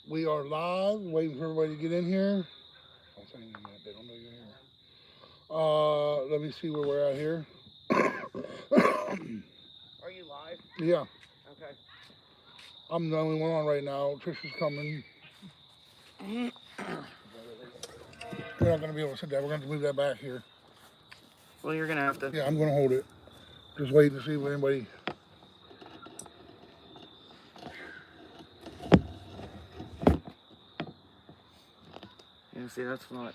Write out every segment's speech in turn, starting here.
We are live, waiting for everybody to get in here. I'll tell you in a minute, they don't know you're here. Let me see where we're at here. Are you live? Yeah. Okay. I'm the only one on right now. Trisha's coming. We're not going to be able to sit there. We're going to move that back here. Well, you're going to have to. Yeah, I'm going to hold it. Just waiting to see if anybody... Yeah, see, that's not...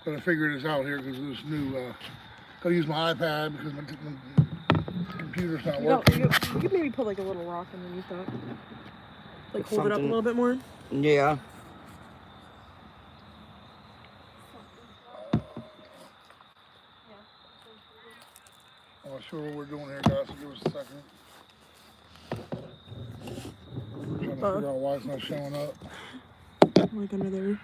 Gonna figure this out here because this new... Gotta use my iPad because my computer's not working. You could maybe put like a little rock underneath that. Like hold it up a little bit more. Yeah. I'm not sure what we're doing here, guys, so give us a second. We're trying to figure out why it's not showing up. Like under there.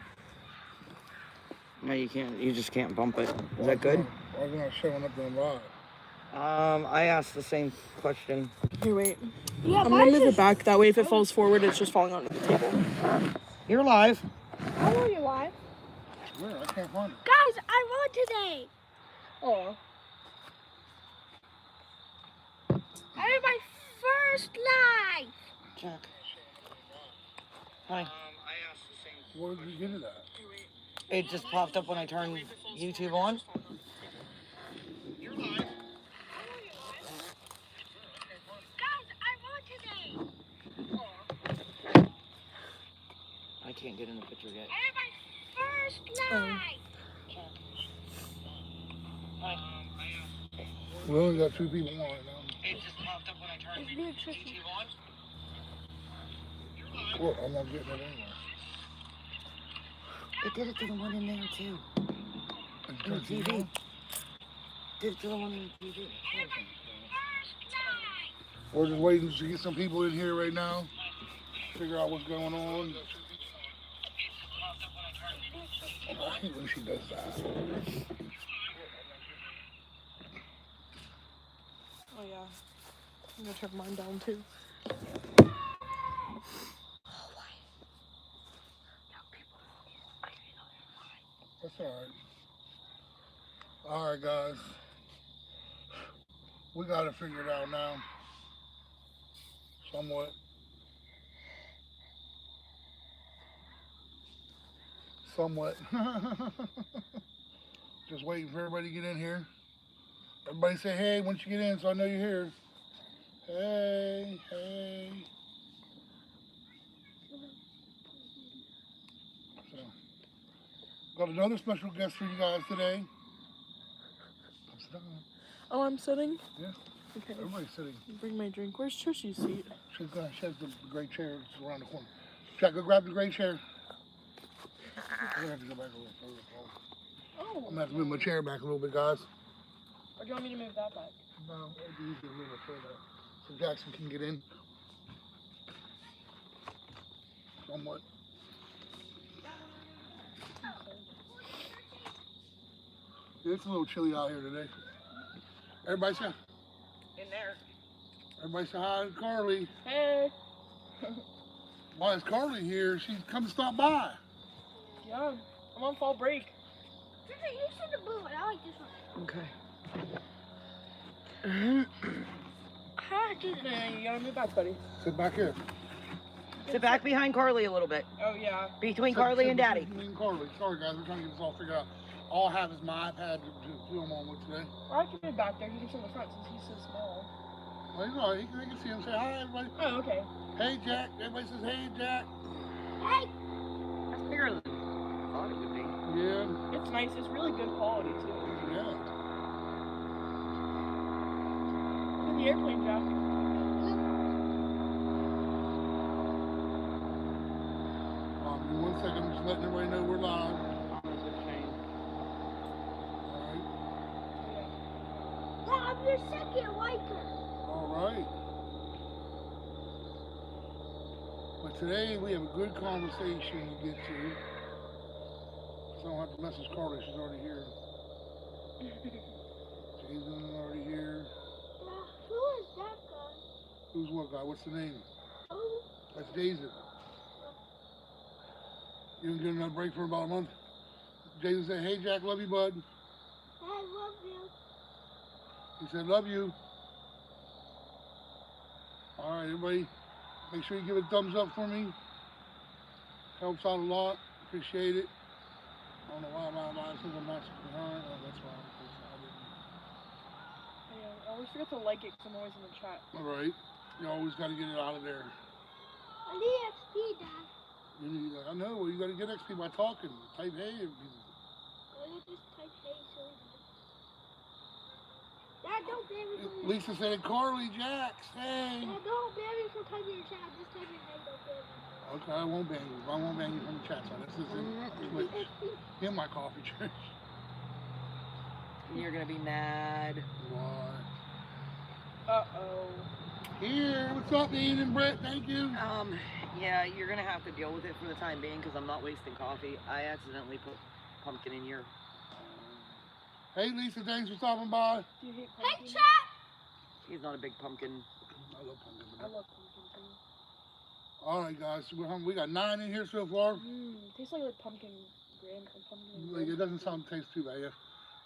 No, you can't. You just can't bump it. Is that good? Why is it not showing up in live? I asked the same question. Here, wait. Yeah, I'm gonna move it back. That way, if it falls forward, it's just falling onto the table. You're live. How are you live? Where? I can't find it. Guys, I won today. Oh. I had my first live. Jack. Hi. Where did you get it at? It just popped up when I turned YouTube on. You're live. Guys, I won today. I can't get in the picture yet. I had my first live. Hi. We only got 2 people on right now. It just popped up when I turned YouTube on. Well, I'm not getting it anyway. It did it to the one in there too. In the TV. Did it to the one in the TV. We're just waiting to get some people in here right now. Figure out what's going on. I hate when she does that. Oh yeah. I'm gonna turn mine down too. That's alright. Alright, guys. We got to figure it out now. Somewhat. Just waiting for everybody to get in here. Everybody say hey once you get in so I know you're here. Hey, hey. So, got another special guest for you guys today. Oh, I'm sitting? Yeah. Okay. Everybody's sitting. Bring my drink. Where's Trishy's seat? She has the gray chair that's around the corner. Jack, go grab the gray chair. I'm gonna have to go back a little further. Oh. I'm gonna have to move my chair back a little bit, guys. Or do you want me to move that back? No, it'd be easier to move my chair back so Jackson can get in. Somewhat. It's a little chilly out here today. Everybody say in there. Everybody say hi to Carly. Hey. Why is Carly here? She's come to stop by. Yeah, I'm on fall break. You should have blue one. I like this one. Okay. Hi, you gotta move back, buddy. Sit back here. Sit back behind Carly a little bit. Oh yeah. Between Carly and Daddy. Me and Carly. Sorry guys, we're trying to get this all figured out. All I have is my iPad to film on with today. Or I can move back there. You can sit in the front since he's so small. Well, you know, you can see him say hi, everybody. Oh, okay. Hey, Jack. Everybody says, hey, Jack. Hey. That's bigger than I thought it would be. Yeah. It's nice. It's really good quality, too. Yeah. Look at the airplane, Jack. Give me 1 second. I'm just letting everybody know we're live. Well, I'm your second liker. All right. But today we have a good conversation to get to. So I don't have to message Carly. She's already here. Jason's already here. Who is that guy? Who's what guy? What's the name? That's Jason. You didn't get another break for about a month. Jason said, "Hey Jack, love you, bud." I love you. He said, "Love you." All right, everybody, make sure you give it a thumbs up for me. Helps out a lot. Appreciate it. I don't know why it says I'm not behind. Oh, that's why. Yeah, I always forget to like it because I'm always in the chat. All right. You always got to get it out of there. I need XP, Dad. You need, I know. Well, you got to get XP by talking. Type hey. I just type hey so Dad, don't ban me from your Lisa said, "Carly, Jax, hey." Dad, don't ban me from typing your chat. Just type your hey, don't ban me. Okay, I won't bang you. I won't bang you from the chat. So this isn't Twitch. In my coffee church. You're gonna be mad. What? Uh-oh. Here, what's up, Ian and Brett? Thank you. Yeah, you're gonna have to deal with it for the time being because I'm not wasting coffee. I accidentally put pumpkin in here. Hey, Lisa, thanks for stopping by. Do you hate Hey, pumpkin? chat. He's not a big pumpkin. I love pumpkin. I love pumpkin too. All right, guys, so we got 9 in here so far. Tastes like pumpkin graham and pumpkin. Like, it doesn't taste too bad.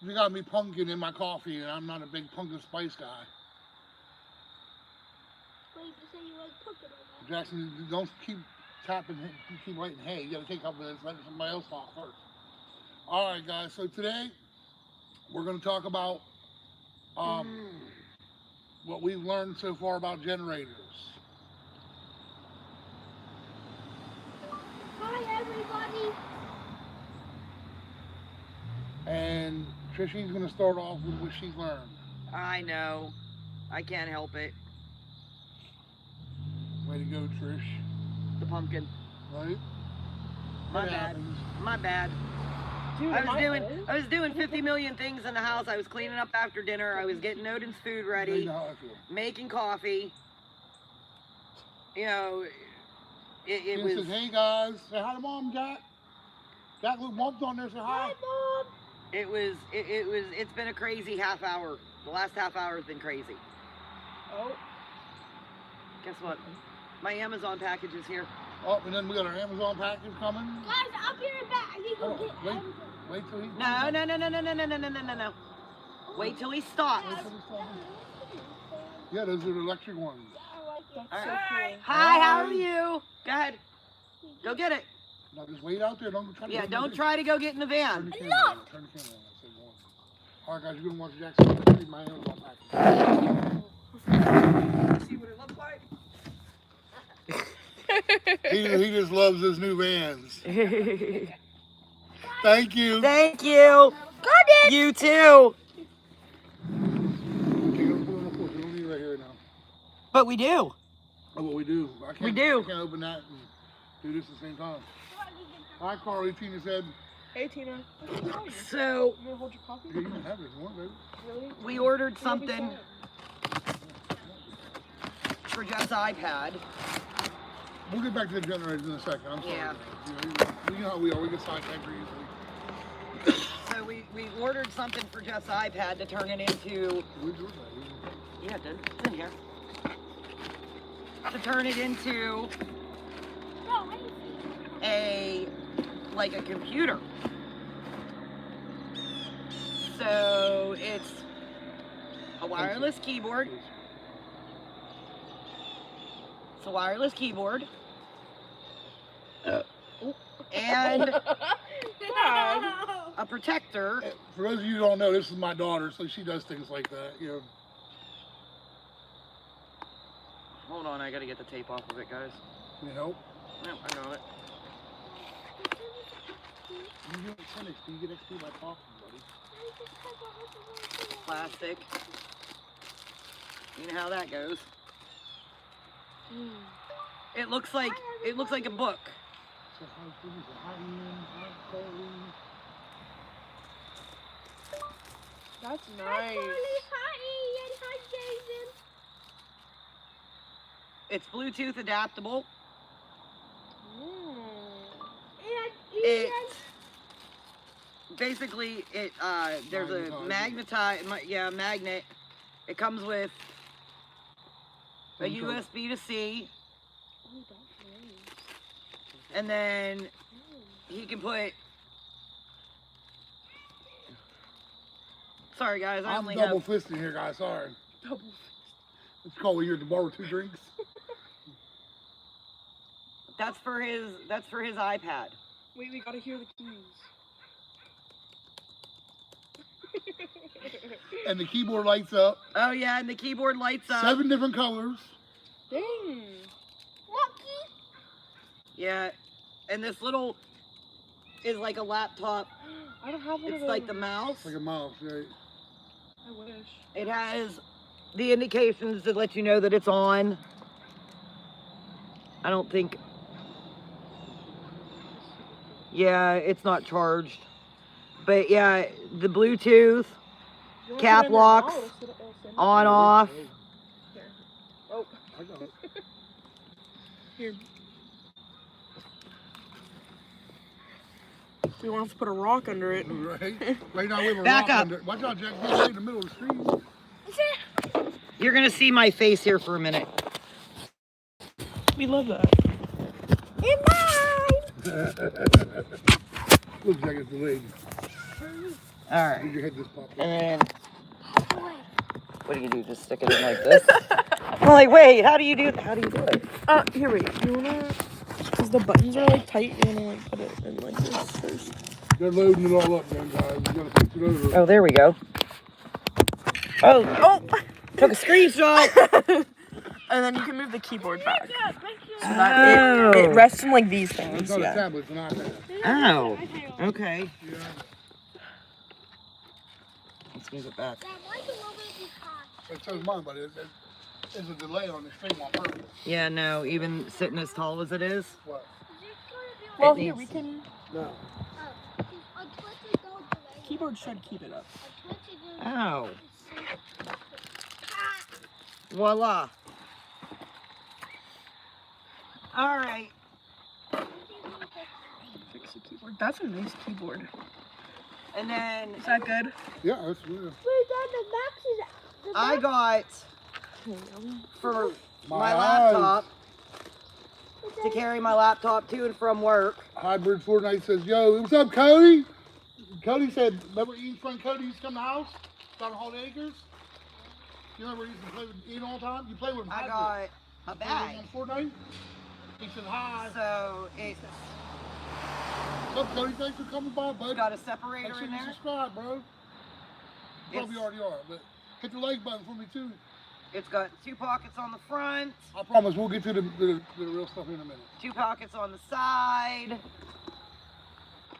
You got me pumpkin in my coffee, and I'm not a big pumpkin spice guy. Wait, you say you like pumpkin or not? Jackson, don't keep tapping, keep writing hey. You got to take a couple minutes, let somebody else talk first. All right, guys, so today we're going to talk about what we've learned so far about generators. Hi, everybody. And Trishy's going to start off with what she's learned. I know. I can't help it. Way to go, Trish. The pumpkin. Right? My It bad. happens. My bad. Dude, I was doing 50 million things in the house. I was cleaning up after dinner. I was getting Odin's food You ready, know how I feel. making coffee. You know, it She was. says, "Hey guys, say hi to Mom, Jack. Jack, look, Mom's on there. Say hi." Hi, Mom. It's been a crazy half hour. The last half hour has been crazy. Oh. Guess what? My Amazon package is here. Oh, and then we got our Amazon package coming. Guys, I'll be right back. I need to go Hold on, get wait. Amazon. Wait till he. No. Wait till he stops. Yeah, those are the electric ones. I like it. That's All so right. cool. Hi, how are you? Go ahead. Go get it. Now just wait out there. Don't try to. Yeah, don't try to go get in the Turn van. the camera on. Turn the camera on. Say go on. All right, guys, you're gonna watch Jackson read my Amazon package. See what it looks like? He just loves his new vans. Thank you. Thank you. You too. Okay, go put it on the porch. We don't need it right here now. But we do. Oh, what we do. I can't, We do. I can't open that and do this at the same time. Hi, Carly. Tina said. Hey, Tina. How are you? So You gonna hold your coffee? Yeah, you can have it if you want, baby. Really? we ordered You're gonna be something sad. for Jeff's iPad. We'll get back to the generators in a second. I'm sorry. Yeah. You know how we are. We get sidetracked very easily. So we ordered something for Jeff's iPad to turn it into. Where's yours at? Yeah, it's in here. To turn it into No, I need a computer. So it's a wireless keyboard. It's a wireless keyboard. And Dad. a protector. For those of you who don't know, this is my daughter, so she does things like that. You know. Hold on, I gotta get the tape off of it, guys. Can you help? No, I got it. You get tennis. You get XP by talking, buddy. Plastic. You know how that goes. It looks like a book. So hi, Susie. Say hi, Ian. Hi, Carly. That's Hi, nice. Carly. Hi, Ian. Hi, Jason. It's Bluetooth adaptable. And It Ian. basically there's a magnet. It comes with a Let me show you. USB to C And then he can put. Sorry guys, I I'm only double have. fisting here, guys. Sorry. Double. It's called when you're at the bar with 2 drinks. That's for his iPad. Wait, we gotta hear the keys. And the keyboard lights up. Oh yeah, and the keyboard lights up. 7 different colors. Dang. Lucky. Yeah, and this little is like a laptop. I don't have one of It's those. like the mouse. Like a mouse, right? I wish. It has the indications to let you know that it's on. I don't think. Yeah, it's not charged. But yeah, the Bluetooth, You wanna cap put it in there locks, now? It'll sit in on, there. off. Here. Oh, I got it. here. We want to put a rock under it. Right? Right now we have a Back rock up. under. Watch out, Jack. Get right in the middle of the street. You're gonna see my face here for a minute. We love that. Looks like it's delayed. All right. Did your head just pop up? And then, what do you do? Just stick it in like this? I'm like, wait, how do you do it? Here, wait. You wanna, because the buttons are like tight, you wanna like put it in like this first. They're loading it all up, then, guys. You gotta fix it over. Oh, there we go. Oh, took a screenshot. And then you can move the keyboard back. So Oh. that it rests in like these It's things. not a Yeah. tablet, it's an iPad. Oh, okay. Yeah. Let's move it back. It says mine, but there's a delay on the stream on purpose. Yeah, no, even sitting as tall as it is. What? Well, It here needs- we can. No. Keyboard should keep it up. Oh, voila. All right. Fix the keyboard. That's a nice keyboard. And then Is that good? Yeah, that's weird. I got for my eyes. laptop to carry my laptop to and from work. Hybrid Fortnite says, yo, what's up, Cody? Cody said, remember Ian's friend Cody used to come to the house down at Holiday Acres? You remember he used to play with Ian all the time? You play with him. I hybrid. got a Play bag. with him on Fortnite? He said, hi. So it's What's up, Cody? Thanks for coming by, bud. got a Make separator sure in you there. subscribe, bro. You probably It's- already are, but hit the like button for me, too. It's got 2 pockets on the front, I promise we'll get to the real stuff in a minute. 2 pockets on the side.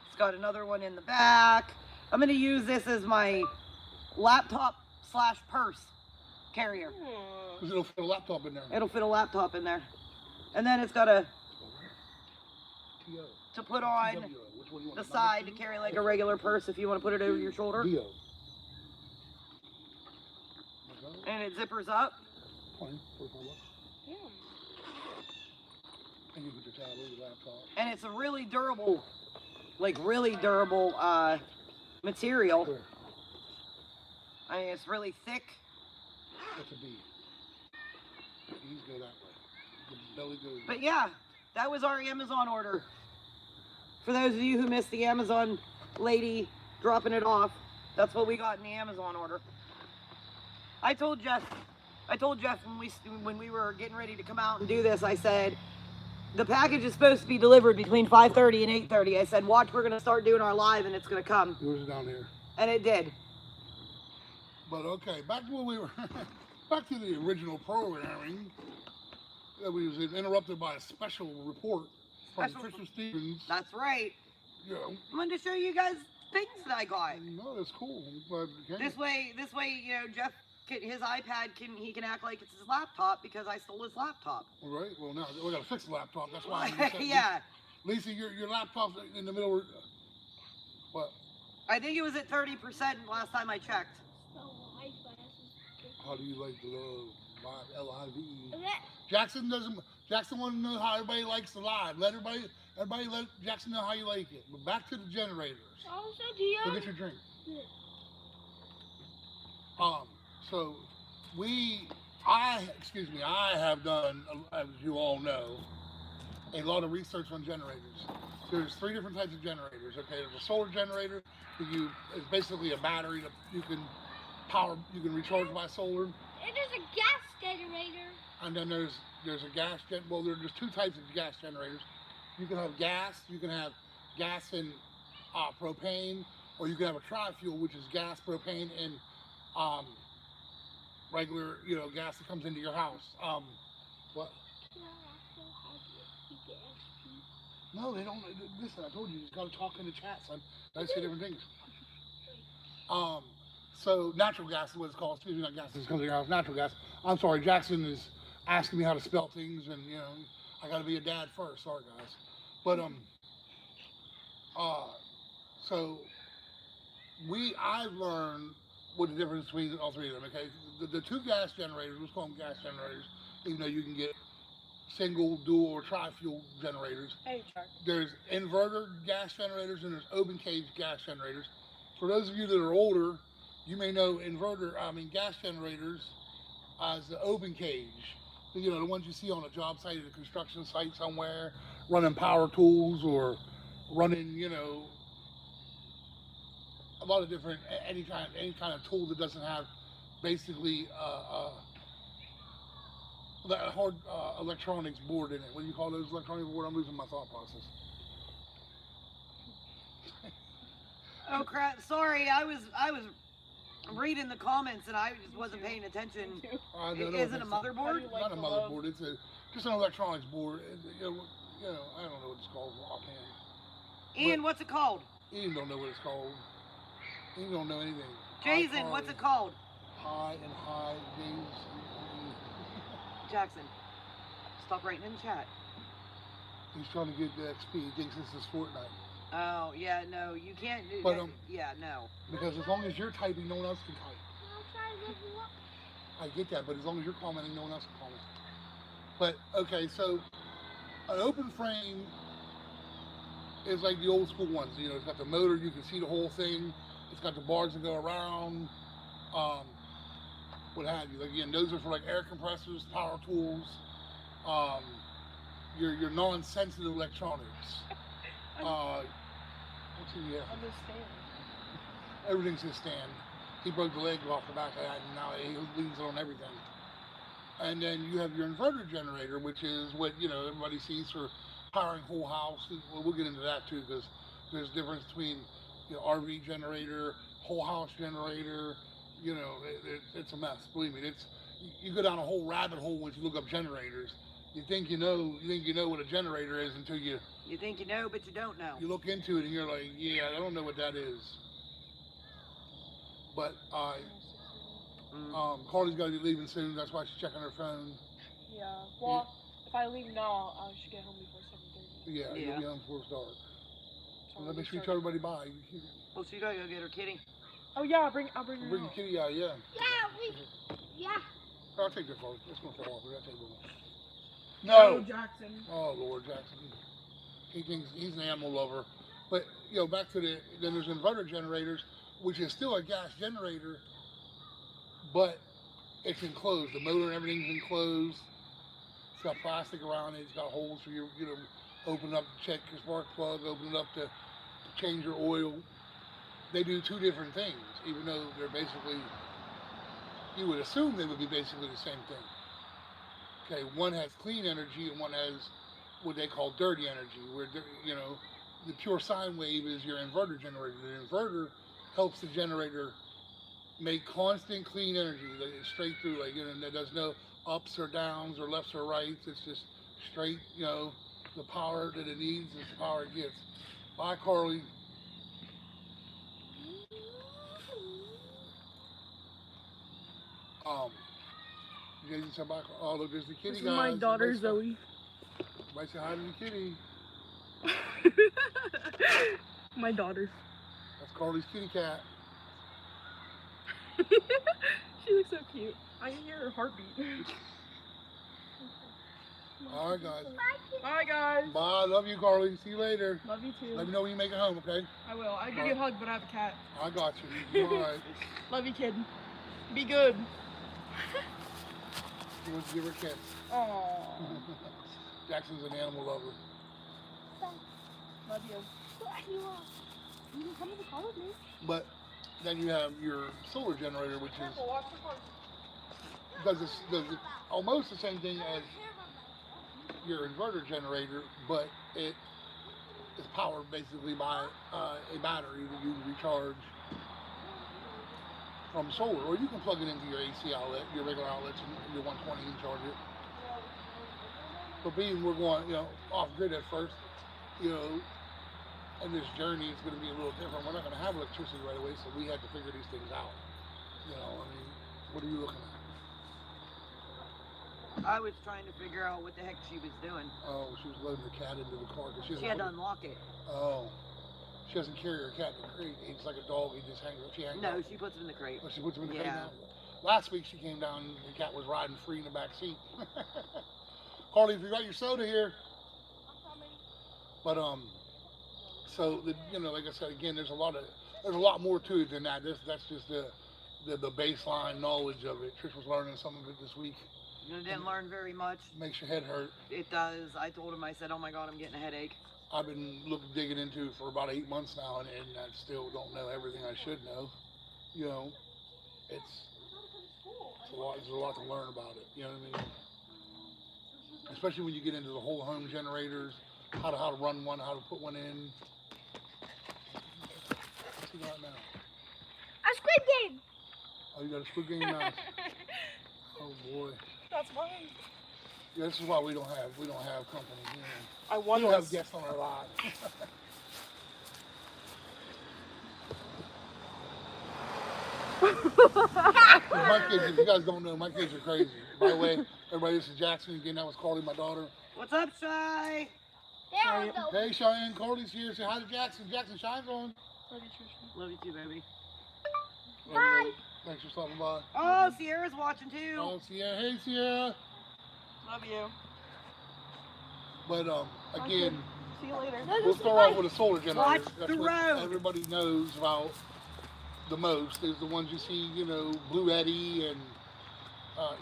It's got another one in the back. I'm gonna use this as my laptop / purse carrier. Because it'll fit a laptop in there. It'll fit a laptop in there. And then it's got a T.O. to put on T.W.O. Which one you want? the Number side to 2? carry like a regular purse if you want to put it over your shoulder. D.O. And it zippers up. 20, 45 bucks. And you put your tablet, your laptop. And it's a really durable, like really durable material. Where? I mean, it's really thick. That's a B. These go that way. The belly goes. But yeah, that was our Amazon order. For those of you who missed the Amazon lady dropping it off, that's what we got in the Amazon order. I told Jeff when we were getting ready to come out and do this, I said, the package is supposed to be delivered between 5:30 and 8:30. I said, watch, we're gonna start doing our live and it's gonna come. Yours is down here. And it did. But okay, back to what we were. Back to the original programming. That we was interrupted by a special report from Special- Fisher Stevens. That's right. You know, I'm going to show you guys things that I got. no, that's cool. But okay. This way, you know, Jeff, his iPad he can act like it's his laptop because I stole his laptop. All right. Well, now we gotta fix the laptop. That's why. Yeah. Lisa, your laptop's in the middle. What? I think it was at 30% last time I checked. How do you like the live? L-I-V-E. Jackson want to know how everybody likes the live. Let Jackson know how you like it. But back to the generators. Go get your drink. So I have done, as you all know, a lot of research on generators. There's 3 different types of generators. Okay, there's a solar generator. It's basically a battery that you can recharge by solar. It is a gas generator. And then there's a gas well, there's 2 types of gas generators. You can have gas. You can have gas and propane, or you can have a tri-fuel, which is gas, propane, and regular, gas that comes into your house. What? No, they don't. Listen, I told you, you just got to talk in the chat, son. I say different things. So natural gas is what it's called. Excuse me, not gas. This comes to your house. Natural gas. I'm sorry, Jackson is asking me how to spell things, and I got to be a dad first. Sorry, guys. But so I've learned what the difference between all 3 of them. Okay, the 2 gas generators. Let's call them gas generators, even though you can get single, dual, or tri-fuel generators. Hey, Chuck. There's inverter gas generators and there's open cage gas generators. For those of you that are older, you may know gas generators as the open cage. The ones you see on a job site at a construction site somewhere, running power tools or running, a lot of different, any kind of tool that doesn't have basically that hard electronics board in it. What do you call those electronics board? I'm losing my thought process. Oh crap! Sorry, I was reading the comments and I just wasn't paying attention. Is it a motherboard? Not a motherboard. It's just an electronics board. I don't know what it's called offhand. Ian, what's it called? Ian don't know what it's called. Ian don't know anything. Jason, what's it called? High and high days. Jackson, stop writing in the chat. He's trying to get the XP. He thinks this is Fortnite. Oh, yeah, no, you can't do But, that. Yeah, no. Because as long as you're typing, no one else can type. I get that, but as long as you're commenting, no one else can comment. But, okay, so an open frame is like the old school ones. It's got the motor, you can see the whole thing. It's got the bars that go around, what have you. Again, those are for like air compressors, power tools, your non-sensitive electronics. What's he have? On the stand. Everything's his stand. He broke the leg off the back of that, and now he leans on everything. And then you have your inverter generator, which is what everybody sees for powering whole house. Well, we'll get into that too, because there's a difference between RV generator, whole house generator. It's a mess. Believe me, you go down a whole rabbit hole once you look up generators. You think you know what a generator is until you think you know, but you don't know. You look into it and you're like, yeah, I don't know what that is. But Carly's got to be leaving soon. That's why she's checking her phone. Yeah. Well, if I leave now, I should get home before 7:30. Yeah, you'll be home before it's dark. So let me tell everybody bye. Well, she gotta go get her kitty. Oh yeah, I'll bring her. Bring the kitty out, yeah. Yeah. I'll take this one. It's gonna fall off. I'll take one. Oh, No. Jackson. Oh Lord, Jackson. He thinks he's an animal lover. But back to then there's inverter generators, which is still a gas generator, but it's enclosed. The motor and everything's enclosed. It's got plastic around it. It's got holes for you open up to check your spark plug, open it up to change your oil. They do 2 different things, even though they're basically, you would assume they would be basically the same thing. Okay, one has clean energy and one has what they call dirty energy, where the pure sine wave is your inverter generator. The inverter helps the generator make constant clean energy that is straight through, that does no ups or downs or lefts or rights. It's just straight, the power that it needs is the power it gets. Bye, Carly. Jason said bye. Oh, look, there's the kitty, This is guys. my daughter, Zoe. Everybody say hi to the kitty. My daughter. That's Carly's kitty cat. She looks so cute. I can hear her heartbeat. All right, guys. Bye, guys. Bye. Love you, Carly. See you later. Love you too. Let me know when you make it home, okay? I will. I'll give you a hug, but I have a cat. I got you. All right. Love you, kid. Be good. Give her a kiss. Aww. Jackson's an animal lover. Love you. You can come in the car with me. But then you have your solar generator, which is Careful, watch the car. does it almost the same thing as your inverter generator, but it is powered basically by a battery that you recharge from solar, or you can plug it into your AC outlet, your regular outlets, and your 120 and charge it. But being we're going, off grid at first, and this journey is going to be a little different. We're not going to have electricity right away, so we had to figure these things out. What are you looking at? I was trying to figure out what the heck she was doing. Oh, she was loading her cat into the car because she had to unlock it. Oh, she doesn't carry her cat in the crate. It's like a dog. He just hangs. She hangs. No, out. she puts him in the crate. Oh, she puts him in the crate Yeah. now. Last week she came down and the cat was riding free in the back seat. Carly, if you got your soda here. But so like I said again, there's a lot more to it than that. That's just the baseline knowledge of it. Trish was learning some of it this week. You didn't learn very much. Makes your head hurt. It does. I told him, I said, oh my God, I'm getting a headache. I've been digging into for about 8 months now, and I still don't know everything I should know. It's a lot. There's a lot to learn about it. You know what I mean? Especially when you get into the whole home generators, how to run one, how to put one in. What's he got now? A Squid Game. Oh, you got a Squid Game mouse. Oh boy. That's mine. Yeah, this is why we don't have company. I We won don't have this. guests on our live. My kids, if you guys don't know, my kids are crazy. By the way, everybody, this is Jackson again. That was Carly, my daughter. What's up, Shy? There we go. Hey, Cheyenne, Carly's here. Say hi to Jackson. Jackson, Cheyenne's on. Love you too, baby. Bye. Thanks for stopping by. Oh, Sierra's watching too. Oh, Sierra. Hey, Sierra. Love you. But again, See you later. we'll start off with a solar generator. Watch That's the what road. everybody knows about the most. Is the ones you see, Blue Eddy and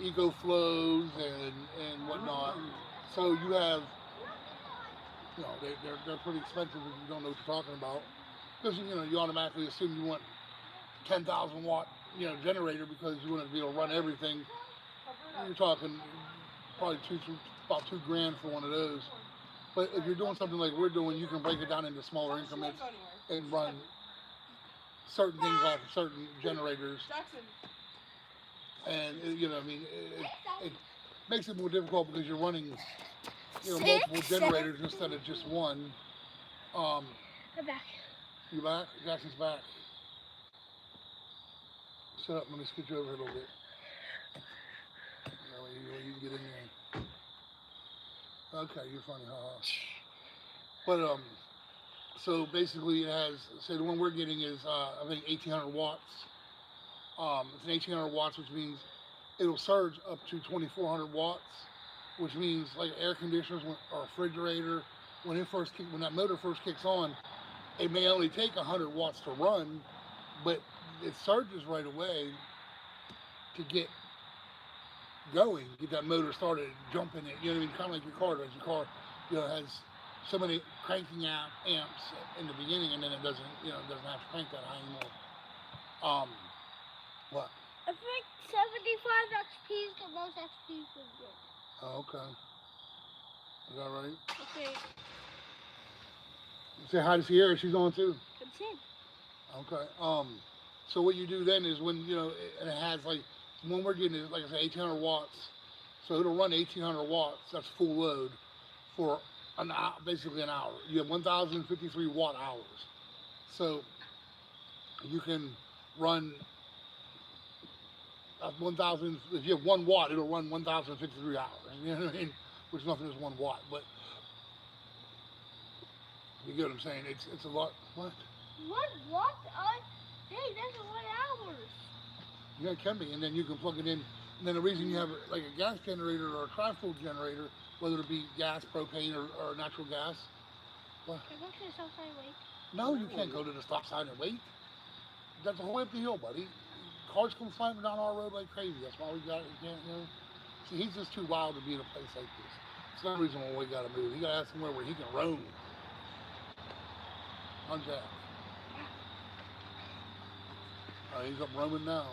EcoFlows and whatnot. So you have, they're pretty expensive if you don't know what you're talking about. Because you automatically assume you want 10,000 watt generator because you want to be able to run everything. You're talking probably about $2,000 for one of those. But if you're doing something like we're doing, you can break it down into smaller increments and run certain things off of certain generators. And it makes it more difficult because you're running multiple generators instead of just one. I'm back. You back? Jackson's back. Sit up. Let me scoot you over here a little bit. You can get in there. Okay, you're funny, haha. But so basically it has. So the one we're getting is I think 1,800 watts. It's an 1,800 watts, which means it'll surge up to 2,400 watts, which means like air conditioners or refrigerator, when that motor first kicks on, it may only take 100 watts to run, but it surges right away to get going, get that motor started, jumping it. You know what I mean? Kind of like your car does. Your car, has so many cranking amps in the beginning, and then it doesn't have to crank that high anymore. What? I think 75 XP is the most XP you can get. Oh, okay. Is that right? Okay. Say hi to Sierra. She's on too. That's it. Okay. So what you do then is when and it has like when we're getting it, like I said, 1,800 watts. So it'll run 1,800 watts. That's full load for an hour, basically an hour. You have 1,053 watt hours. So you can run 1,000. If you have 1 watt, it'll run 1,053 hours. You know what I mean? Which nothing is 1 watt, but you get what I'm saying? It's a lot. What? What? Hey, that's 1 hour. Yeah, it can be, and then you can plug it in. And then the reason you have like a gas generator or a tri-fuel generator, whether it be gas, propane, or natural gas. What? Can I go to the south side and wait? No, you can't go to the stop sign and wait. That's a whole empty hill, buddy. Cars come flying down our road like crazy. That's why we got it. See, he's just too wild to be in a place like this. It's not reason why we gotta move. You gotta have somewhere where he can roam. On Jack. He's up roaming now.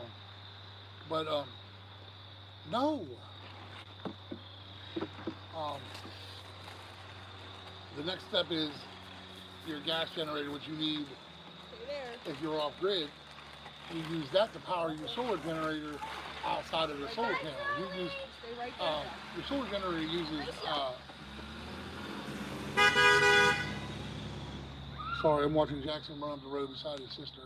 But no. The next step is your gas generator, which you need if you're off grid. You use that to power your solar generator outside of the solar panel. You use your solar generator uses. Sorry, I'm watching Jackson run up the road beside his sister.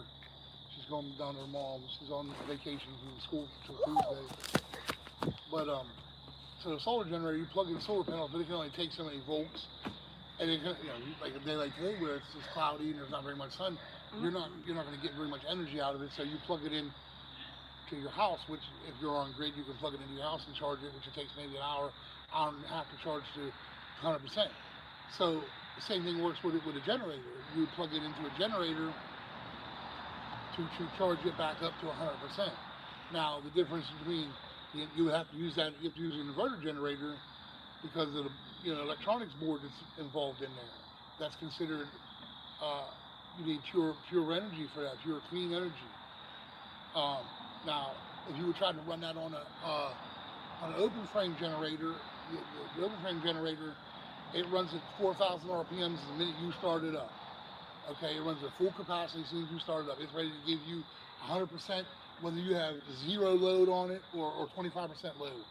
She's going down to her mom. She's on vacation from school till Tuesday. But so the solar generator, you plug in the solar panel, but it can only take so many volts. And it can, like a day like today where it's just cloudy and there's not very much sun, you're not going to get very much energy out of it. So you plug it in to your house, which if you're on grid, you can plug it into your house and charge it, which it takes maybe an hour and a half to charge to 100%. So the same thing works with a generator. You plug it into a generator to charge it back up to 100%. Now the difference between you have to use an inverter generator because of the electronics board that's involved in there. That's considered you need pure energy for that, pure clean energy. Now if you were trying to run that on an open frame generator, the open frame generator, it runs at 4,000 RPMs the minute you start it up. Okay, it runs at full capacity as soon as you start it up. It's ready to give you 100%, whether you have zero load on it or 25% load.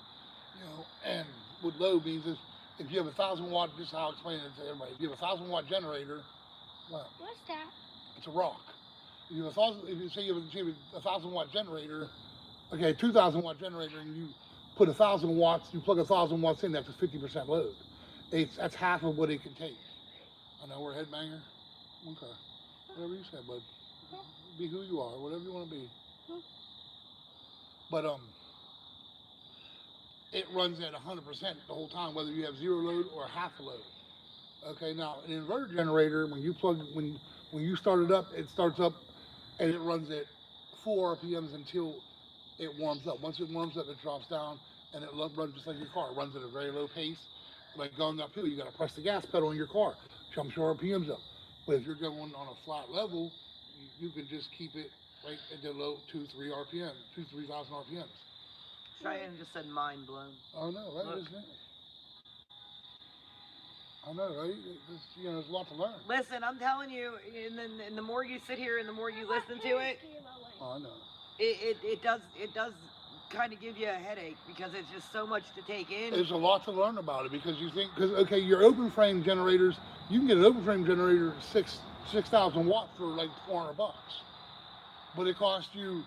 And what load means is if you have 1,000 watt, this is how I explain it to everybody. If you have 1,000 watt generator, well, what's that? It's a rock. If you say you have a 1,000 watt generator, okay, 2,000 watt generator, and you put 1,000 watts, you plug 1,000 watts in, that's a 50% load. That's half of what it can take. I know we're a headbanger. Okay. Whatever you said, bud. Be who you are, whatever you want to be. But it runs at 100% the whole time, whether you have zero load or half a load. Okay, now an inverter generator, when you start it up, it starts up and it runs at 4 RPMs until it warms up. Once it warms up, it drops down and it runs just like your car. It runs at a very low pace. Like going uphill, you got to press the gas pedal in your car, jumps your RPMs up. But if you're going on a flat level, you can just keep it right at the low 2,000 RPMs. Cheyenne just said mind blown. I know, right? Isn't it? I know, right? There's a lot to learn. Listen, I'm telling you, and the more you sit here and the more you listen to it, I know. It does kind of give you a headache because it's just so much to take in. There's a lot to learn about it because okay, your open frame generators, you can get an open frame generator 6,000 watts for like $400, but it costs you.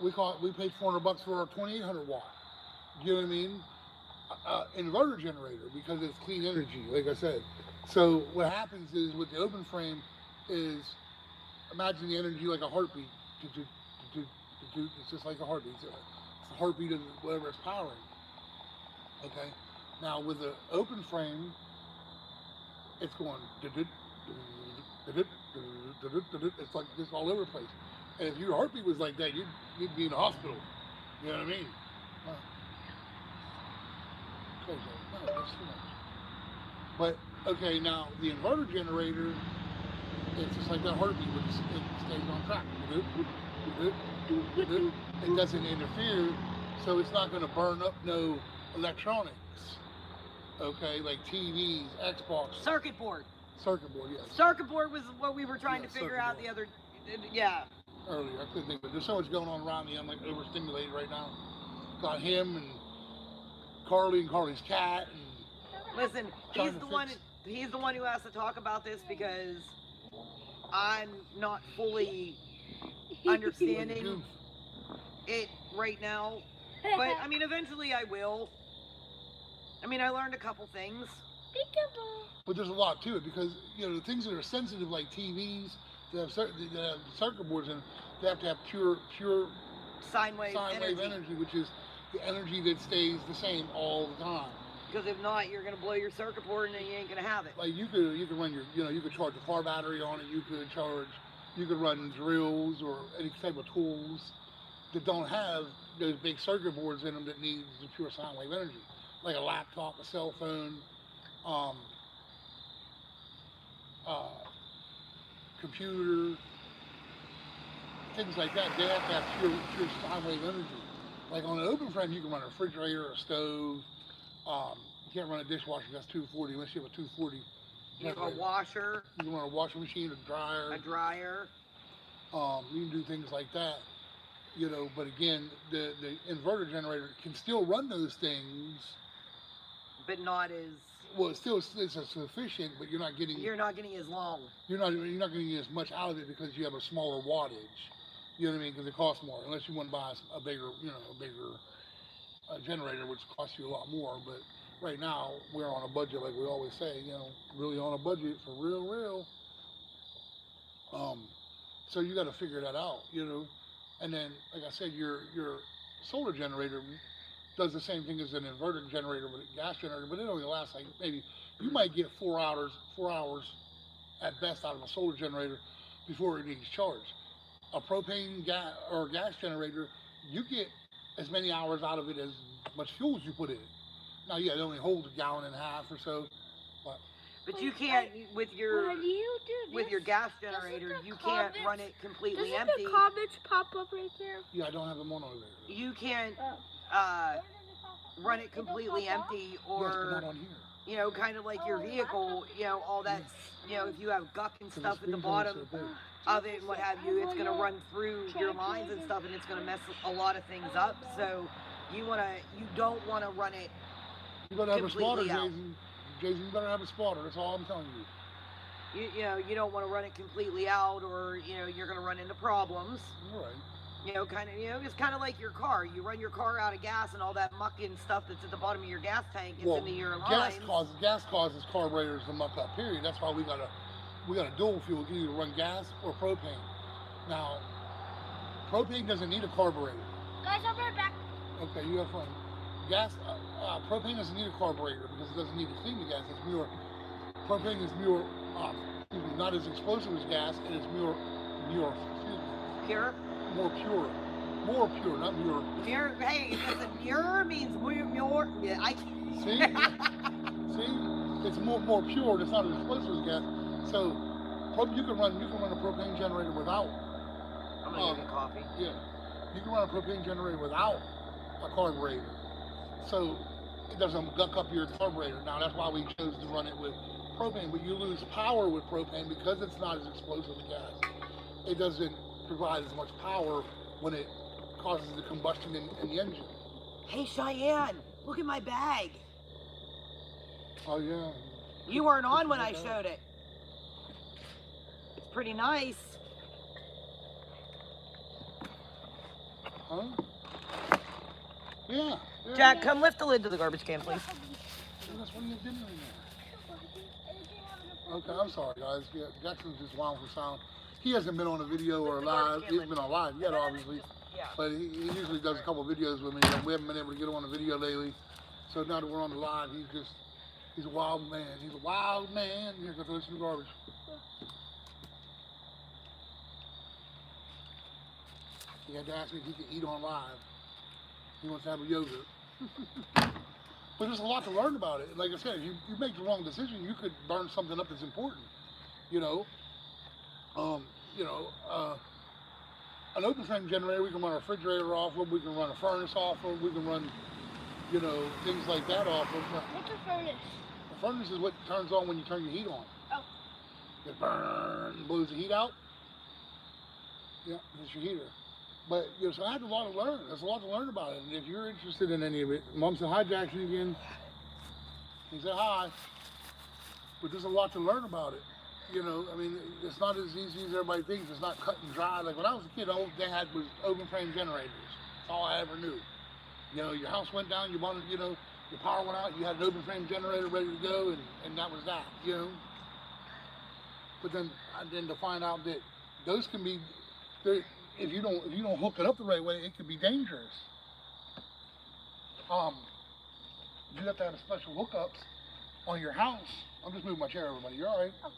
We paid $400 for our 2,800 watt. You know what I mean? Inverter generator because it's clean energy, like I said. So what happens is with the open frame is imagine the energy like a heartbeat. It's just like a heartbeat. It's the heartbeat of whatever it's powering. Okay. Now with the open frame, it's going. It's like this all over the place. And if your heartbeat was like that, you'd be in the hospital. You know what I mean? Okay, so, no, that's too much. But okay, now the inverter generator, it's just like that heartbeat, but it stays on track. It doesn't interfere, so it's not going to burn up no electronics. Okay, like TVs, Xbox. Circuit board. Circuit board, yes. Circuit board was what we were trying to figure out the other. Yeah. Earlier, I couldn't think of it. There's so much going on around me. I'm like overstimulated right now. Got him and Carly and Carly's cat. And listen, he's the one who has to talk about this because I'm not fully understanding it right now. But I mean, eventually I will. I mean, I learned a couple things. But there's a lot to it because the things that are sensitive like TVs. They have circuit boards in. They have to have pure sine wave energy, which is the energy that stays the same all the time. Because if not, you're gonna blow your circuit board and then you ain't gonna have it. Like you could run you could charge a car battery on it. You could run drills or any type of tools that don't have those big circuit boards in them that need the pure sine wave energy. like a laptop, a cell phone, computer, things like that, they have to have pure sine wave energy. Like on an open frame, you can run a refrigerator, a stove. You can't run a dishwasher, that's 240, unless you have a 240. You have a washer. You can run a washing machine, a dryer. A dryer. You can do things like that, you know, but again, the inverter generator can still run those things. But not as... Well, it's sufficient, but you're not getting... You're not getting as long. You're not getting as much out of it because you have a smaller wattage. You know what I mean? Because it costs more, unless you want to buy a bigger, you know, a bigger generator, which costs you a lot more. But right now, we're on a budget, like we always say, you know, really on a budget for real. So you got to figure that out, you know. And then, like I said, your solar generator does the same thing as an inverter generator with a gas generator, but it only lasts like maybe, you might get 4 hours at best out of a solar generator before it needs charged. A propane gas generator, you get as many hours out of it as much fuel as you put in it. Now, yeah, it only holds 1.5 gallons or so. But you can't, with your Why do you do with this? your gas generator, you can't run it completely Doesn't empty. the comments pop up right there? Yeah, I don't have them on over there. You can't Where does it pop up? run it It don't completely pop up? empty, Yes, but or not on here. you know, kind of like your vehicle, you know, all that, you know, if you have guck and stuff at the bottom of it and what have you, it's going to run through your lines and stuff, and it's going to mess a lot of things up. So you don't want to run it You better have a spotter, completely out. Jason, you better have a spotter. That's all I'm telling you. You know, you don't want to run it completely out, or you know, you're going to run into problems. All right. You know, kind of, you know, it's kind of like your car. You run your car out of gas, and all that muck and stuff that's at the bottom of your gas tank gets into your lines. Gas causes carburetors to muck up. Period. That's why we got a dual fuel. You can either run gas or propane. Now, propane doesn't need a carburetor. Guys, I'll be right back. Okay, you have fun. Propane doesn't need a carburetor because it doesn't need to clean the gas. It's more, propane is not as explosive as gas, and it's more pure. More pure, not pure. Pure, hey, because pure means more. Yeah, I can't. See? See? It's more pure. It's not as explosive as gas. So you can run a propane generator without. I'm gonna get coffee. Yeah, you can run a propane generator without a carburetor. So it doesn't guck up your carburetor. Now that's why we chose to run it with propane. But you lose power with propane because it's not as explosive as gas. It doesn't provide as much power when it causes the combustion in the engine. Hey Cheyenne, look at my bag. Oh yeah. You weren't on when I showed it. It's pretty nice. Huh? Yeah. Jack, come lift the lid to the garbage can, please. That's what you did in there. Okay, I'm sorry guys. Yeah, Jackson's just wild for sound. He hasn't been on a video or live. He hasn't been on live yet, obviously. Yeah. But he usually does a couple videos with me, and we haven't been able to get him on a video lately. So now that we're on the live, he's a wild man. He's a wild man. Here, go throw some garbage. He had to ask me if he could eat on live. He wants to have a yogurt. But there's a lot to learn about it. Like I said, you make the wrong decision, you could burn something up that's important. You know, an open frame generator, we can run a refrigerator off of, we can run a furnace off of, we can run, you know, things like that off of. What's a furnace? A furnace is what turns on when you turn your heat on. Oh. It burns, blows the heat out. Yeah, that's your heater. But you know, so I had a lot to learn. There's a lot to learn about it. And if you're interested in any of it, Mom said hi, Jackson again. He said hi. But there's a lot to learn about it. You know, I mean, it's not as easy as everybody thinks. It's not cut and dry. Like when I was a kid, all they had was open frame generators. That's all I ever knew. You know, your house went down, you wanted, you know, your power went out, you had an open frame generator ready to go, and that was that, you know. But then to find out that those can be, if you don't hook it up the right way, it can be dangerous. You have to have special hookups on your house. I'm just moving my chair, everybody. You all right? Oh.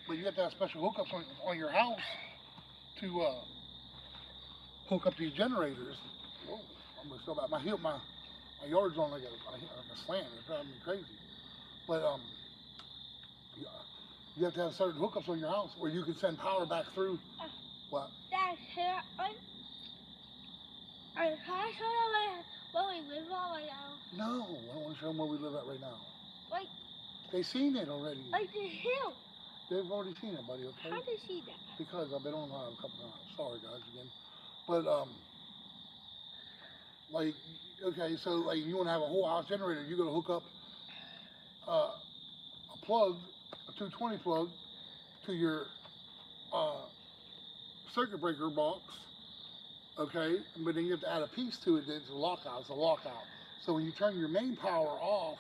But you have to have special hookups on your house to hook up these generators. Whoa, I'm I'm still back. My yard's on like a slant. It's driving me crazy. But you have to have certain hookups on your house where you can send power back through. What? That's here. Can I show them where we live at right now? No, I don't want to show them where we live at right now. Like, they've seen it already. like the hill. They've already seen it, buddy, okay? How did they see that? Because I've been on live a couple times. Sorry, guys, again. But, like, okay, so, like, you want to have a whole house generator, you're going to hook up a plug, a 220 plug, to your circuit breaker box, okay? But then you have to add a piece to it that's a lockout. It's a lockout. So when you turn your main power off,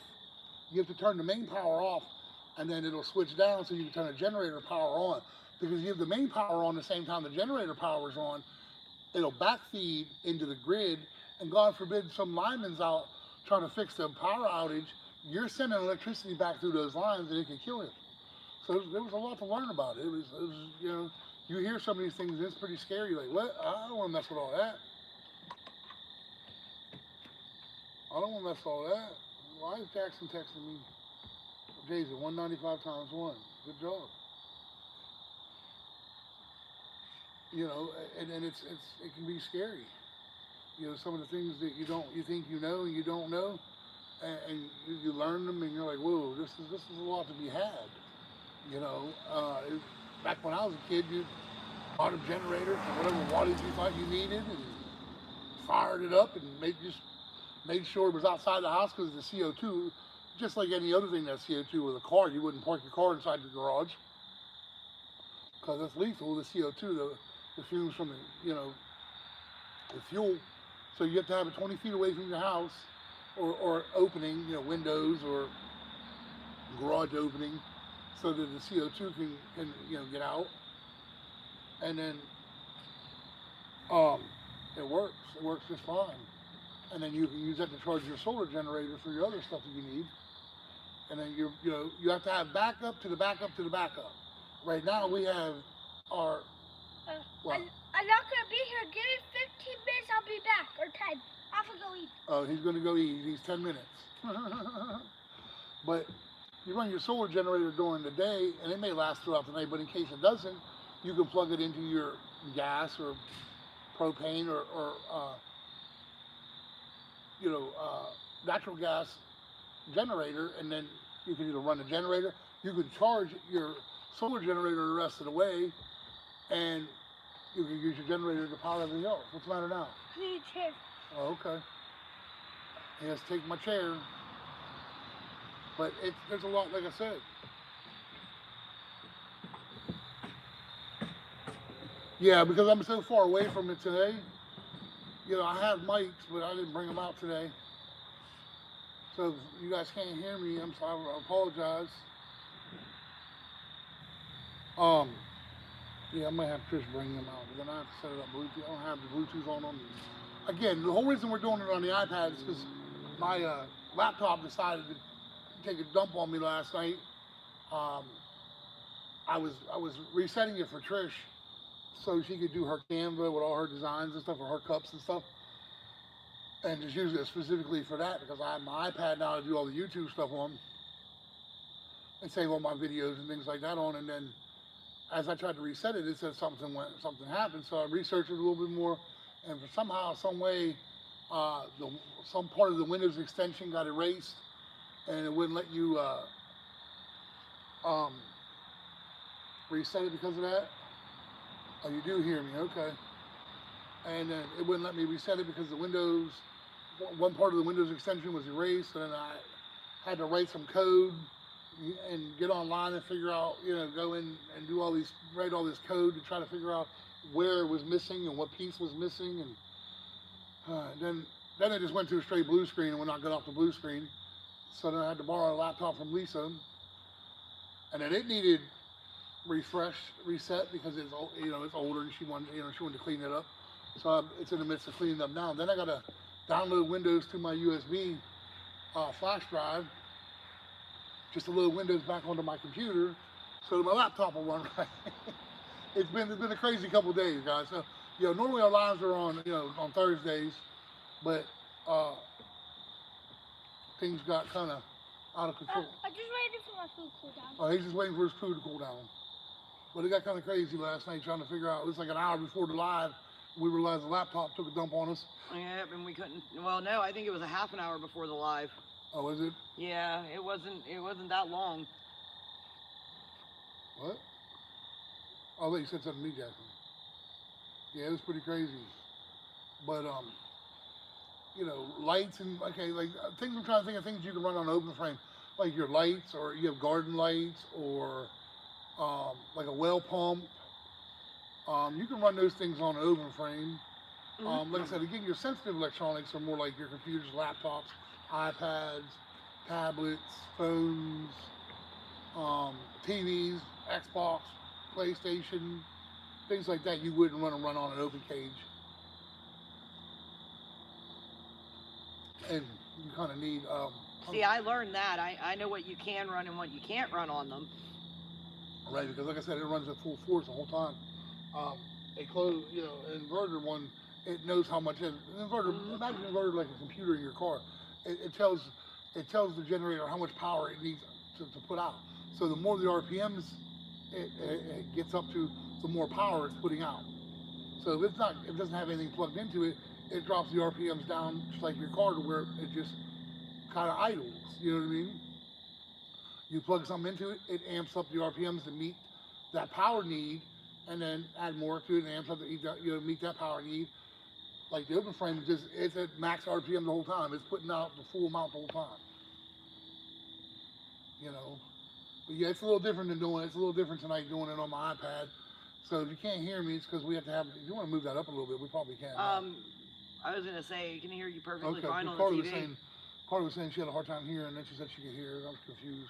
you have to turn the main power off, and then it'll switch down so you can turn the generator power on. Because you have the main power on the same time the generator power is on, it'll backfeed into the grid, and God forbid some lineman's out trying to fix the power outage, you're sending electricity back through those lines and it can kill you. So there was a lot to learn about it. It was, you know, you hear some of these things and it's pretty scary. Like, what? I don't want to mess with all that. I don't want to mess with all that. Why is Jackson texting me? Jason, 195 times 1. Good job. You know, and it can be scary. You know, some of the things that you think you know and you don't know, and you learn them and you're like, whoa, this is a lot to be had. You know, back when I was a kid, you bought a generator for whatever wattage you thought you needed and fired it up and made sure it was outside the house because of the CO2. Just like any other thing that's CO2 with a car, you wouldn't park your car inside your garage because that's lethal, the CO2, the fumes from the, you know, the fuel. So you have to have it 20 feet away from your house or opening, you know, windows or garage opening so that the CO2 can you know, get out. And then it works just fine. And then you can use that to charge your solar generator for your other stuff that you need. And then you have to have backup to the backup to the backup. Right now we have our I'm not gonna be here. Give me 15 minutes. I'll be back, or 10. I have to go eat. Oh, he's gonna go eat. He's 10 minutes. But you run your solar generator during the day, and it may last throughout the night. But in case it doesn't, you can plug it into your gas or propane or you know, natural gas generator, and then you can either run the generator, you can charge your solar generator the rest of the way, and you can use your generator to power everything else. What's the matter now? I need a chair. Oh, okay. He has to take my chair. But there's a lot, like I said. Yeah, because I'm so far away from it today. You know, I have mics, but I didn't bring them out today. So if you guys can't hear me, I'm sorry, I apologize. Yeah, I might have Trish bring them out, but then I have to set it up Bluetooth. I don't have the Bluetooth on me. Again, the whole reason we're doing it on the iPad is because my laptop decided to take a dump on me last night. I was resetting it for Trish so she could do her Canva with all her designs and stuff, or her cups and stuff, and just use it specifically for that because I have my iPad now to do all the YouTube stuff on and save all my videos and things like that on. And then as I tried to reset it, it said something happened. So I researched it a little bit more, and for somehow, some way, some part of the Windows extension got erased, and it wouldn't let you reset it because of that. Oh, you do hear me, okay. And then it wouldn't let me reset it because the Windows, one part of the Windows extension was erased, and then I had to write some code and get online and figure out, you know, go in and do write all this code to try to figure out where it was missing and what piece was missing. And then it just went to a straight blue screen and would not get off the blue screen. So then I had to borrow a laptop from Lisa, and then it needed reset because it's, you know, it's older and she wanted to clean it up. So it's in the midst of cleaning it up now. Then I got to download Windows to my USB flash drive, just to load Windows back onto my computer so that my laptop will run right. It's been a crazy couple of days, guys. So, you know, normally our lives are on, you know, on Thursdays, but things got kind of out of control. I'm just waiting for my food to cool down. Oh, he's just waiting for his food to cool down. But it got kind of crazy last night trying to figure out. It was like an hour before the live. We realized the laptop took a dump on us. Yeah, and we couldn't. Well, no, I think it was a half an hour before the live. Oh, is it? Yeah, it wasn't that long. What? Oh, wait, you said something to me, Jackson. Yeah, it was pretty crazy. But, you know, lights and, okay, like, things I'm trying to think of things you can run on an open frame. Like your lights, or you have garden lights, or like a well pump. You can run those things on an open frame. Like I said, again, your sensitive electronics are more like your computers, laptops, iPads, tablets, phones, TVs, Xbox, PlayStation, things like that. You wouldn't want to run on an open cage. And you kind of need... See, I learned that. I know what you can run and what you can't run on them. Right, because like I said, it runs at full force the whole time. A closed, you know, an inverter one, it knows how much. An inverter, imagine an inverter like a computer in your car. It tells the generator how much power it needs to put out. So the more the RPMs it gets up to, the more power it's putting out. So if it doesn't have anything plugged into it, it drops the RPMs down just like your car to where it just kind of idles. You know what I mean? You plug something into it, it amps up the RPMs to meet that power need, and then add more to it and amps up to meet that power need. Like the open frame, it's at max RPM the whole time. It's putting out the full amount the whole time. You know, but yeah, it's a little different than it's a little different tonight doing it on my iPad. So if you can't hear me, it's because we have to have. If you want to move that up a little bit, we probably can. I was gonna say, you can hear you perfectly okay, fine on the TV. Carly was saying she had a hard time hearing, and then she said she could hear. I was confused.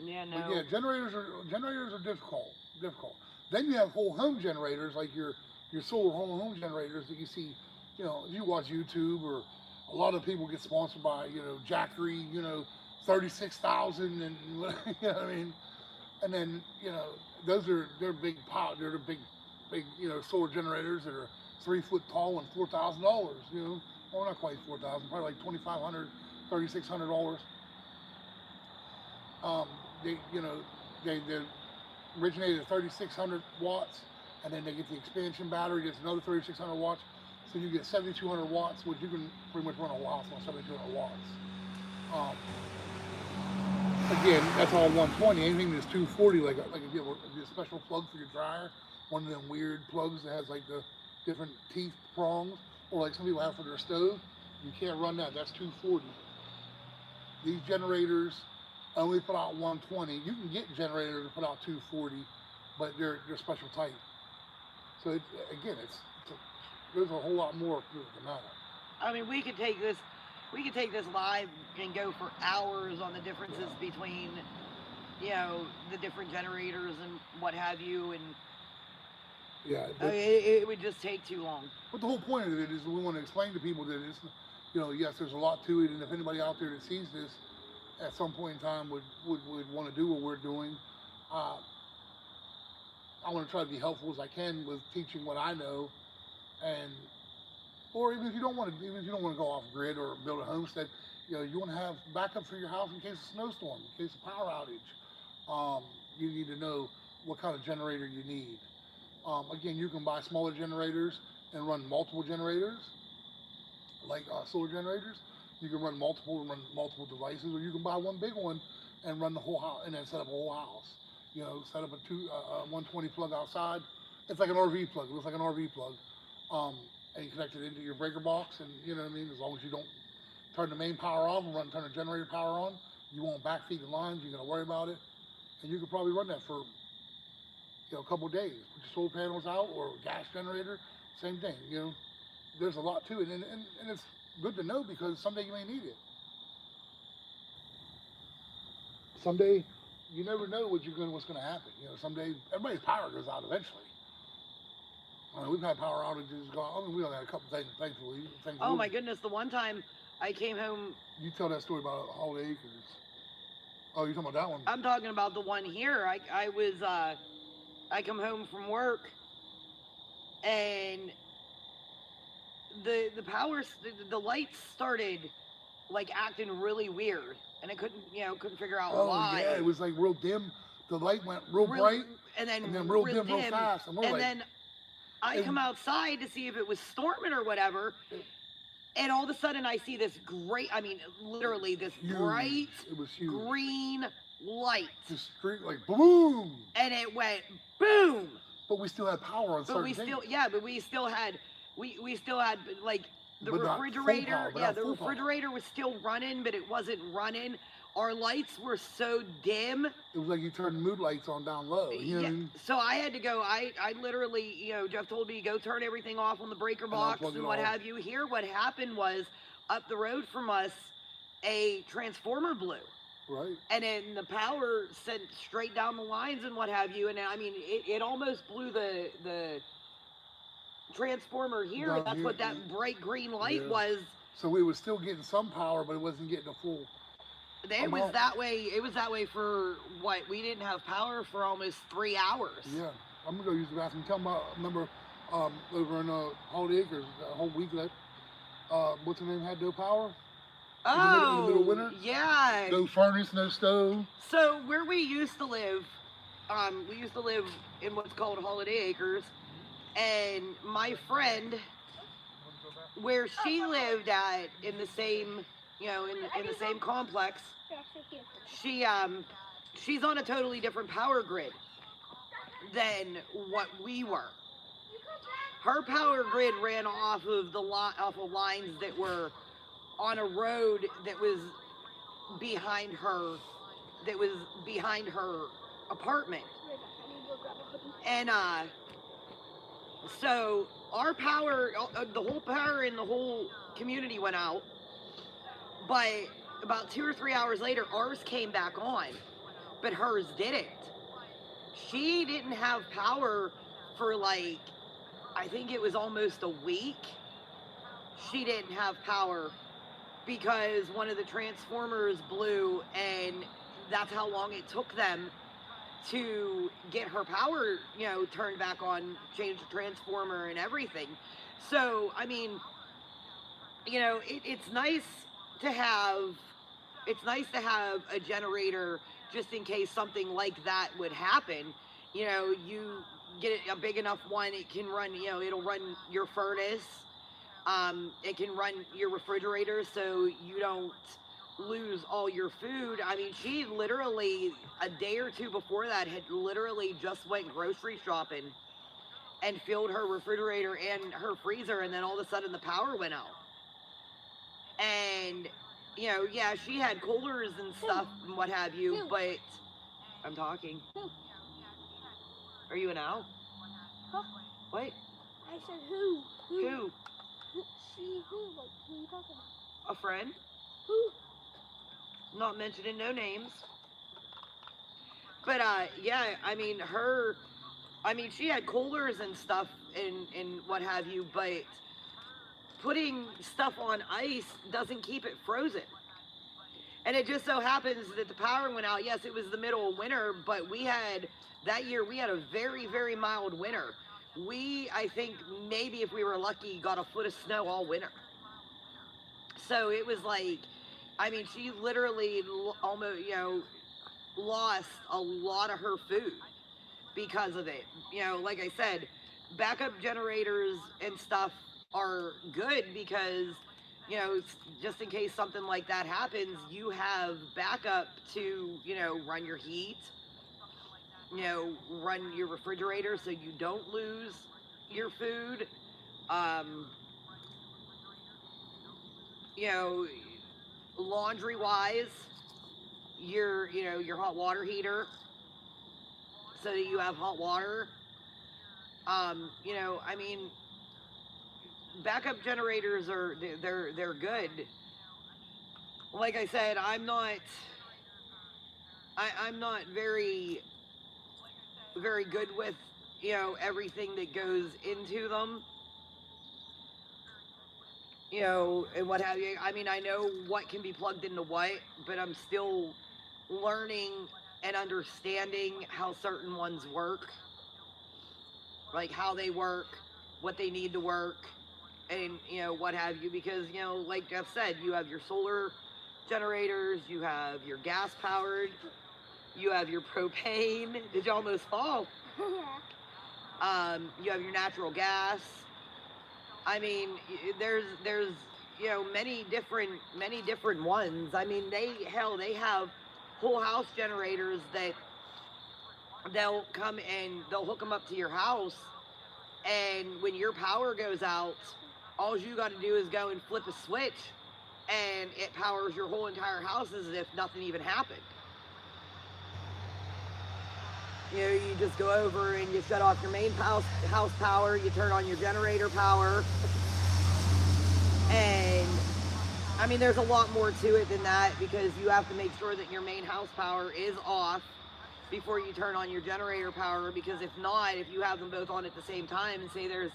Yeah, no. But yeah, generators are difficult. Then you have whole home generators, like your solar whole home generators that you see, you know, if you watch YouTube, or a lot of people get sponsored by, you know, Jackery, you know, 36,000 and you know what I mean? And then, you know, they're big power, they're the big, you know, solar generators that are 3 foot tall and $4,000, you know. Well, not quite 4,000, probably like $2,500, $3,600. They originated at 3,600 watts, and then they get the expansion battery, gets another 3,600 watts, so you get 7,200 watts, which you can pretty much run a house on 7,200 watts. Again, that's all 120. Anything that's 240, like if you have a special plug for your dryer, one of them weird plugs that has like the different teeth prongs, or like some people have for their stove, you can't run that. That's 240. These generators only put out 120. You can get generators to put out 240, but they're special type. So there's a whole lot more to it than that. I mean, we could take this live and go for hours on the differences between, you know, the different generators and what have you, and yeah, it would just take too long. But the whole point of it is we want to explain to people that it's, you know, yes, there's a lot to it, and if anybody out there that sees this at some point in time would want to do what we're doing, I want to try to be helpful as I can with teaching what I know, or even if you don't want to go off grid or build a homestead, you know, you want to have backup for your house in case of snowstorm, in case of power outage. You need to know what kind of generator you need. Again, you can buy smaller generators and run multiple generators, like solar generators. You can run multiple devices, or you can buy one big one and run the whole house, and then set up a whole house. You know, set up a 120 plug outside. It's like an RV plug. It looks like an RV plug. And you connect it into your breaker box, and you know what I mean. As long as you don't turn the main power off and turn the generator power on, you won't backfeed the lines. You're gonna worry about it, and you could probably run that for, you know, a couple of days. Put your solar panels out, or a gas generator, same thing. You know, there's a lot to it, and it's good to know because someday you may need it. Someday, you never know what's going to happen. You know, someday everybody's power goes out eventually. I mean, we've had power outages go. I mean, we only had a couple things, thankfully. Oh my goodness! The one time I came home. You tell that story about Holiday Acres. Oh, you're talking about that one? I'm talking about the one here. I come home from work, and the lights started like acting really weird, and I couldn't figure out Oh why. yeah, it was like real dim. The light went real bright, and then real dim, real fast. And then I come outside to see if it was storming or whatever, and all of a sudden I see this great, I mean, literally this huge. bright It was huge. green light. Just straight like boom. And it went boom. But we still had power on certain things. But we still had like the But not refrigerator. full power, but Yeah, not the full power. refrigerator was still running, but it wasn't running. Our lights were so dim. It was like you turned mood lights on down low. You know what I mean? So I had to go. I literally, Jeff told me go turn everything off on the breaker box and what have you. Here, what happened was up the road from us, a transformer blew. Right. And then the power sent straight down the lines and what have you. And I mean, it almost blew the transformer here. Down That's here, what that bright green light was. So we were still getting some power, but it wasn't getting a full. It was that way. It was that way for what? We didn't have power for almost 3 hours. Yeah. I'm gonna go use the bathroom. Tell me about, remember, over in Holiday Acres, that whole week that, what's her name, had no power? In the middle of winter? Yeah. No furnace, no stove. So where we used to live in what's called Holiday Acres, and my friend, where she lived at in the same, in the same complex, she's on a totally different power grid than what we were. Her power grid ran off of lines that were on a road that was behind her apartment. And so our power, the whole power in the whole community went out, but about 2 or 3 hours later ours came back on, but hers didn't. She didn't have power for like, I think it was almost a week. She didn't have power because one of the transformers blew, and that's how long it took them to get her power, turned back on, change the transformer and everything. So, I mean, it's nice to have a generator just in case something like that would happen. You get a big enough one, it can run, it'll run your furnace. It can run your refrigerator so you don't lose all your food. I mean, she literally, a day or two before that, had literally just went grocery shopping and filled her refrigerator and her freezer, and then all of a sudden the power went out. And, yeah, she had coolers and stuff and what have you, but I'm talking. Are you an owl? Huh? What? I said who? Who? She who? Like, who are you talking about? A friend. Who? Not mentioning no names. But yeah, I mean she had coolers and stuff and what have you, but putting stuff on ice doesn't keep it frozen. And it just so happens that the power went out. Yes, it was the middle of winter, but that year we had a very, very mild winter. I think maybe if we were lucky, got a foot of snow all winter. So it was like, I mean, she literally almost, lost a lot of her food because of it. Like I said, backup generators and stuff are good because, just in case something like that happens, you have backup to, run your heat, run your refrigerator so you don't lose your food. Laundry wise, your hot water heater so that you have hot water. I mean, backup generators they're good. Like I said, I'm not very good with everything that goes into them, and what have you. I mean, I know what can be plugged into what, but I'm still learning and understanding how certain ones work, like how they work, what they need to work, and what have you, because like Jeff said, you have your solar generators, you have your gas powered, you have your propane. Did you almost fall? Yeah. You have your natural gas. I mean, there's many different ones. I mean, they have whole house generators that they'll come and they'll hook them up to your house, and when your power goes out, all you got to do is go and flip a switch, and it powers your whole entire house as if nothing even happened. You just go over and you shut off your main house power, you turn on your generator power, and I mean, there's a lot more to it than that, because you have to make sure that your main house power is off before you turn on your generator power, because if not, if you have them both on at the same time and say there's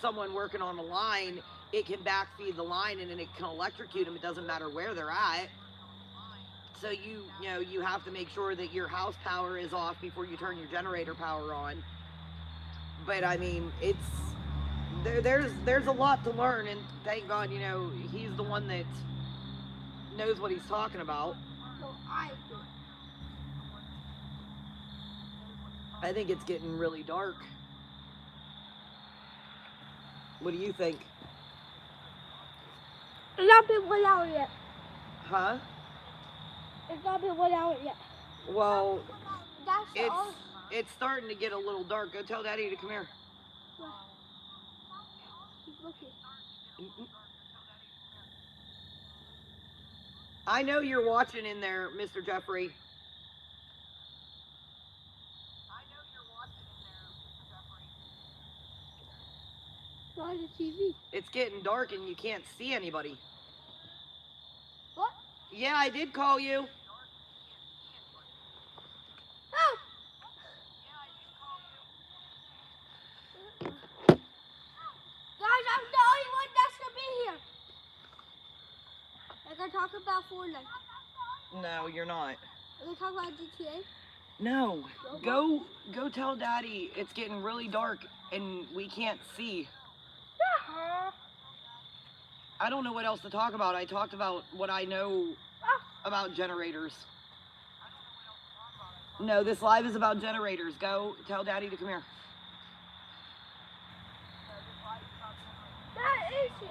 someone working on the line, it can backfeed the line and then it can electrocute them. It doesn't matter where they're at. So you have to make sure that your house power is off before you turn your generator power on. But I mean, there's a lot to learn, and thank God, he's the one that knows what he's talking about. No, I do. I think it's getting really dark. What do you think? It's not been 1 hour yet. Huh? It's not been 1 hour yet. Well, That's all. it's starting to get a little dark. Go tell Daddy to come here. He's looking. I know you're watching in there, Mr. Jeffrey. Not the TV. It's getting dark and you can't see anybody. What? Yeah, I did call you. Ah! Guys, I'm the only one that's gonna be here. I can talk about Fortnite. No, you're not. I can talk about GTA. No. Go tell Daddy it's getting really dark and we can't see. I don't know what else to talk about. I talked about what I know about generators. No, this live is about generators. Go tell Daddy to come here. That is it.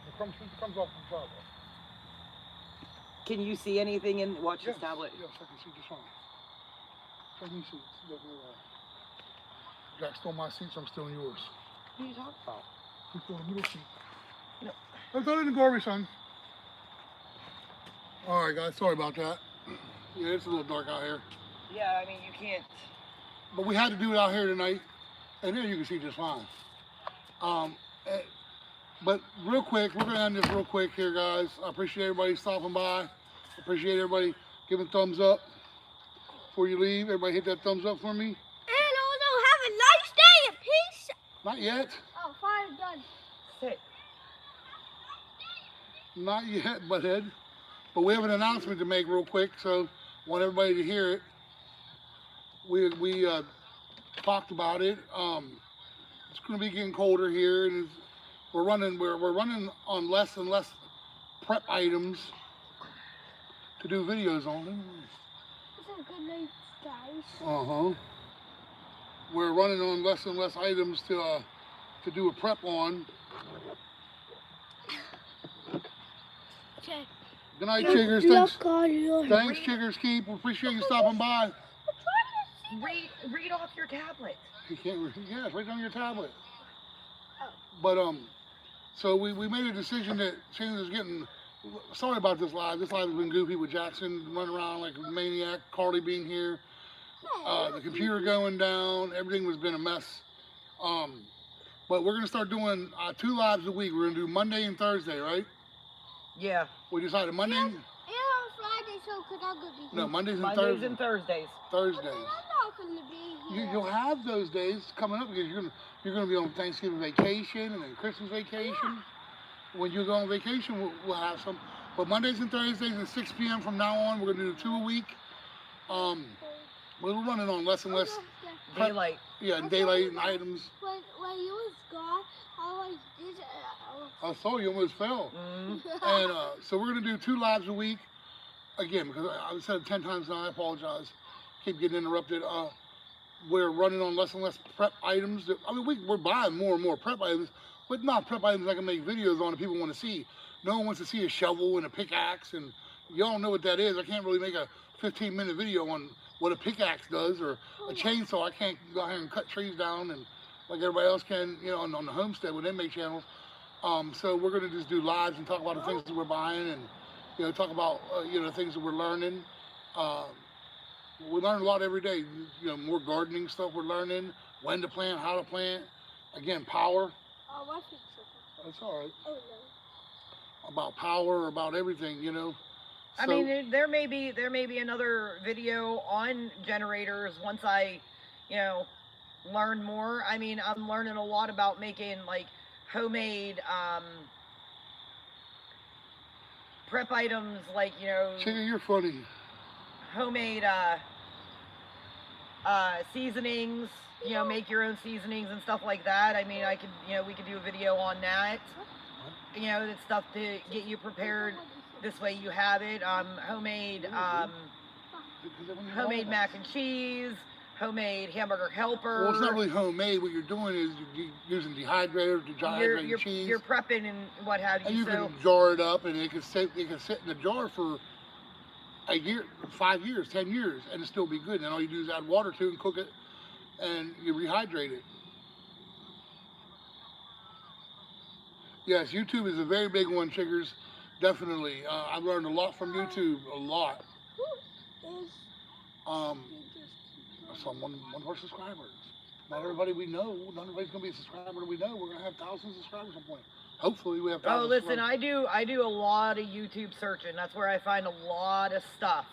It comes off the driveway. Can you see anything in watch this tablet? Yes, I can see just fine. I can see it. Jack stole my seat, so I'm stealing yours. What are you talking about? You stole the middle seat. No. Let's throw it in the garbage, son. All right, guys. Sorry about that. Yeah, it's a little dark out here. Yeah, I mean, you can't. But we had to do it out here tonight, and then you can see just fine. But real quick, we're going to end this real quick here, guys. I appreciate everybody stopping by. Appreciate everybody giving thumbs up before you leave. Everybody hit that thumbs up for me. And also have a nice day and peace. Not yet. Oh, fine, done. Sit. Not yet, butthead. But we have an announcement to make real quick, so I want everybody to hear it. We talked about it. It's going to be getting colder here, and we're running on less and less prep items to do videos on. It's a good night, guys. Uh-huh. We're running on less and less items to do a prep on. Okay. Good night, Chiggers. Thanks, Chiggers Keep. We appreciate you stopping by. Read off your tablet. You can't read. Yeah, it's right on your tablet. But so we made a decision that Shannon's getting. Sorry about this live. This live has been goofy with Jackson running around like a maniac. Carly being here. The computer going down. Everything has been a mess. But we're gonna start doing 2 lives a week. We're gonna do Monday and Thursday, right? Yeah. We decided Monday. And on Friday, so because I'm going to be here. No, Mondays and Mondays Thursdays. and Thursdays. Thursdays. I'm not going to be here. You'll have those days coming up because you're gonna be on Thanksgiving vacation and then Christmas vacation. Yeah. When you go on vacation, we'll have some. But Mondays and Thursdays at 6 p.m. from now on, we're gonna do 2 a week. we're running on less and less Daylight. Yeah, daylight and items. When you was gone, I was this. I saw you almost fell. And so we're gonna do 2 lives a week. Again, because I've said it 10 times now, I apologize. Keep getting interrupted. We're running on less and less prep items. I mean, we're buying more and more prep items, but not prep items I can make videos on that people want to see. No one wants to see a shovel and a pickaxe, and y'all know what that is. I can't really make a 15-minute video on what a pickaxe does, or a chainsaw. I can't go out here and cut trees down and like everybody else can, you know, on the Homestead when they make channels. So we're gonna just do lives and talk about the things that we're buying, and you know, talk about you know, the things that we're learning. We learn a lot every day. You know, more gardening stuff we're learning, when to plant, how to plant. Again, power. Oh, my feet. That's all right. Oh no. About power, about everything, you know. I mean, there may be another video on generators once I, you know, learn more. I mean, I'm learning a lot about making like homemade prep items, like, you know. Chigga, you're funny. Homemade seasonings, you know, make your own seasonings and stuff like that. I mean, I could, you know, we could do a video on that. You know, it's stuff to get you prepared. This way you have it. Homemade mac and cheese, homemade hamburger helper. Well, it's not really homemade. What you're doing is you're using dehydrator to dehydrate your cheese. You're prepping and what have you. And you can jar it up, and it can sit in the jar for a year, 5 years, 10 years, and it'll still be good. And all you do is add water to it and cook it, and you rehydrate it. Yes, YouTube is a very big one, chiggers. Definitely. I've learned a lot from YouTube, a lot. Some one of our subscribers. Not everybody we know. Not everybody's gonna be a subscriber we know. We're gonna have thousands of subscribers at some point. Hopefully we have thousands. Oh, listen, I do a lot of YouTube searching. That's where I find a lot of stuff.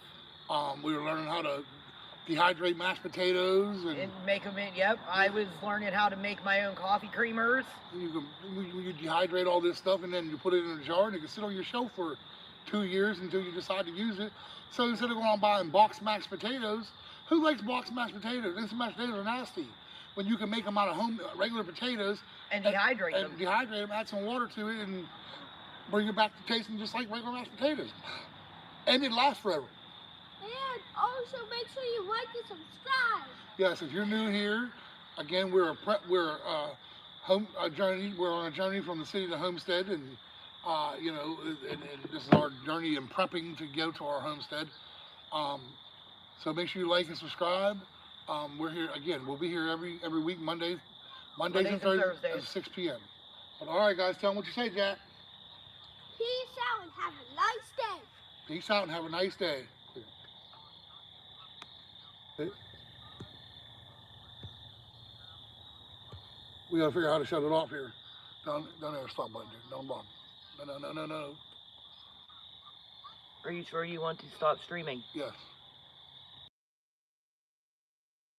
We were learning how to dehydrate mashed potatoes and make them in. Yep, I was learning how to make my own coffee creamers. You dehydrate all this stuff, and then you put it in a jar, and it can sit on your shelf for 2 years until you decide to use it. So instead of going on buying boxed mashed potatoes, who likes boxed mashed potatoes? These mashed potatoes are nasty. When you can make them out of regular potatoes and dehydrate them. And dehydrate them, add some water to it, and bring it back to tasting just like regular mashed potatoes. And it lasts forever. And also make sure you like and subscribe. Yes, if you're new here, again, we're on a journey from the city to Homestead, and you know, and this is our journey in prepping to go to our homestead. So make sure you like and subscribe. We're here again. We'll be here every week, Mondays and Thursdays at 6 p.m. But all right, guys, tell them what you say, Jack. Peace out and have a nice day. Peace out and have a nice day. We gotta figure out how to shut it off here. Down there, stop button, dude. Down bottom. No. Are you sure you want to stop streaming? Yes.